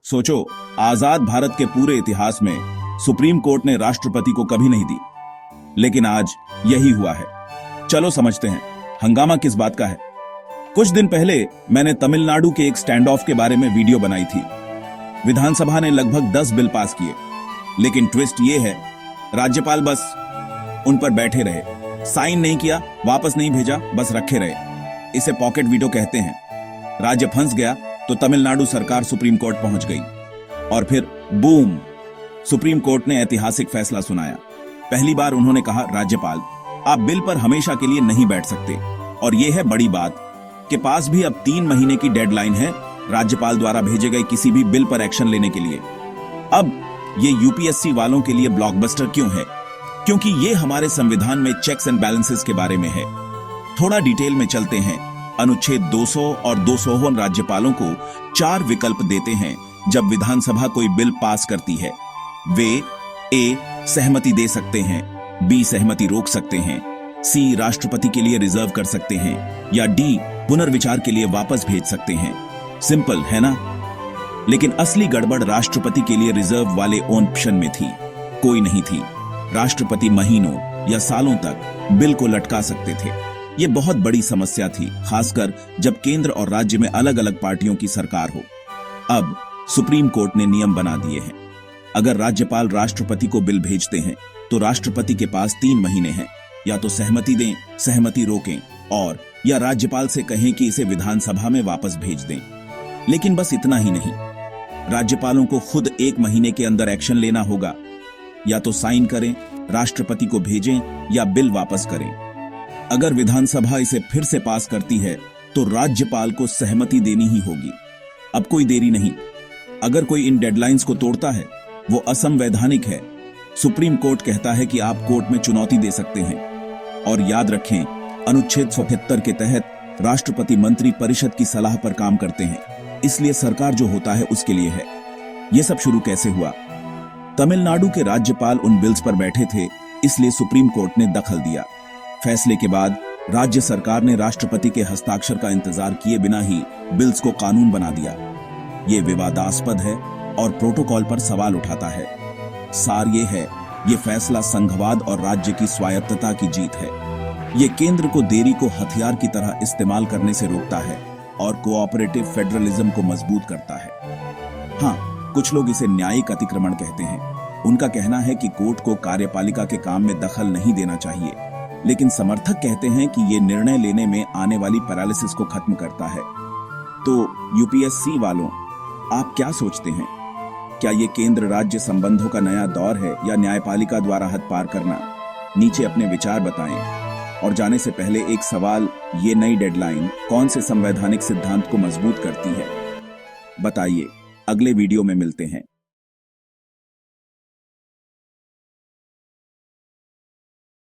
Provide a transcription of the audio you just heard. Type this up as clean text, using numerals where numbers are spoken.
सोचो, आजाद भारत के पूरे इतिहास में सुप्रीम कोर्ट ने राष्ट्रपति को कभी नहीं दी, लेकिन आज यही हुआ है। चलो समझते हैं हंगामा किस बात का है। कुछ दिन पहले मैंने तमिलनाडु के एक स्टैंड ऑफ के बारे में वीडियो बनाई थी। विधानसभा ने लगभग 10 बिल पास किए, लेकिन ट्विस्ट ये है, राज्यपाल बस उन पर बैठे रहे, साइन नहीं किया, वापस नहीं भेजा, बस रखे रहे। इसे पॉकेट वीटो कहते हैं। राज्य फंस गया तो तमिलनाडु सरकार सुप्रीम कोर्ट पहुंच गई और फिर बूम, सुप्रीम कोर्ट ने ऐतिहासिक फैसला सुनाया। पहली बार उन्होंने कहा, राज्यपाल आप बिल पर हमेशा के लिए नहीं बैठ सकते। और यह है बड़ी बात के पास भी अब 3 महीने की डेडलाइन है राज्यपाल द्वारा भेजे गए किसी भी बिल पर एक्शन लेने के लिए। अब ये यूपीएससी वालों के लिए ब्लॉकबस्टर क्यों है? क्योंकि ये हमारे संविधान में चेक्स एंड बैलेंसेस के बारे में है। थोड़ा डिटेल में चलते हैं। अनुच्छेद 200 और 251 राज्यपालों को 4 विकल्प देते हैं जब विधानसभा कोई बिल पास करती है। वे ए सहमति दे सकते हैं, बी सहमति रोक सकते हैं, सी राष्ट्रपति के लिए रिजर्व कर सकते हैं या डी पुनर्विचार के लिए वापस भेज सकते हैं। सिंपल है ना? लेकिन असली गड़बड़ राष्ट्रपति के लिए रिजर्व वाले ऑप्शन में थी। कोई नहीं थी। राष्ट्रपति महीनों या सालों तक बिल को लटका सकते थे। यह बहुत बड़ी समस्या थी, खासकर जब केंद्र और राज्य में अलग अलग पार्टियों की सरकार हो। अब सुप्रीम कोर्ट ने नियम बना दिए हैं। अगर राज्यपाल राष्ट्रपति को बिल भेजते हैं तो राष्ट्रपति के पास 3 महीने हैं, या तो सहमति दें, सहमति रोकें, और या राज्यपाल से कहें कि इसे विधानसभा में वापस भेज दें। लेकिन बस इतना ही नहीं, राज्यपालों को खुद 1 महीने के अंदर एक्शन लेना होगा। या तो साइन करें, राष्ट्रपति को भेजें या बिल वापस करें। अगर विधानसभा इसे फिर से पास करती है तो राज्यपाल को सहमति देनी ही होगी। अब कोई देरी नहीं। अगर कोई इन डेडलाइंस को तोड़ता है वो असंवैधानिक है। सुप्रीम कोर्ट कहता है कि आप कोर्ट में चुनौती दे सकते हैं। और याद रखें, अनुच्छेद 173 के तहत राष्ट्रपति मंत्री परिषद की सलाह पर काम करते हैं, इसलिए सरकार जो होता है उसके लिए है। यह सब शुरू कैसे हुआ? तमिलनाडु के राज्यपाल उन बिल्स पर बैठे थे, इसलिए सुप्रीम कोर्ट ने दखल दिया। फैसले के बाद राज्य सरकार ने राष्ट्रपति के हस्ताक्षर का इंतजार किए बिना ही बिल्स को कानून बना दिया। ये विवादास्पद है और प्रोटोकॉल पर सवाल उठाता है। सार ये है, ये फैसला संघवाद और राज्य की स्वायत्तता की जीत है। ये केंद्र को देरी को हथियार की तरह इस्तेमाल करने से रोकता है और कोऑपरेटिव फेडरलिज्म को मजबूत करता है। हाँ, कुछ लोग इसे न्यायिक अतिक्रमण कहते हैं। उनका कहना है कि कोर्ट को कार्यपालिका के काम में दखल नहीं देना चाहिए, लेकिन समर्थक कहते हैं कि ये निर्णय लेने में आने वाली पैरालिसिस को खत्म करता है। तो यूपीएससी वालों, आप क्या सोचते हैं? क्या ये केंद्र राज्य संबंधों का नया दौर है या न्यायपालिका द्वारा हद पार करना? नीचे अपने विचार बताएं। और जाने से पहले एक सवाल, ये नई डेडलाइन कौन से संवैधानिक सिद्धांत को मजबूत करती है? बताइए। अगले वीडियो में मिलते हैं।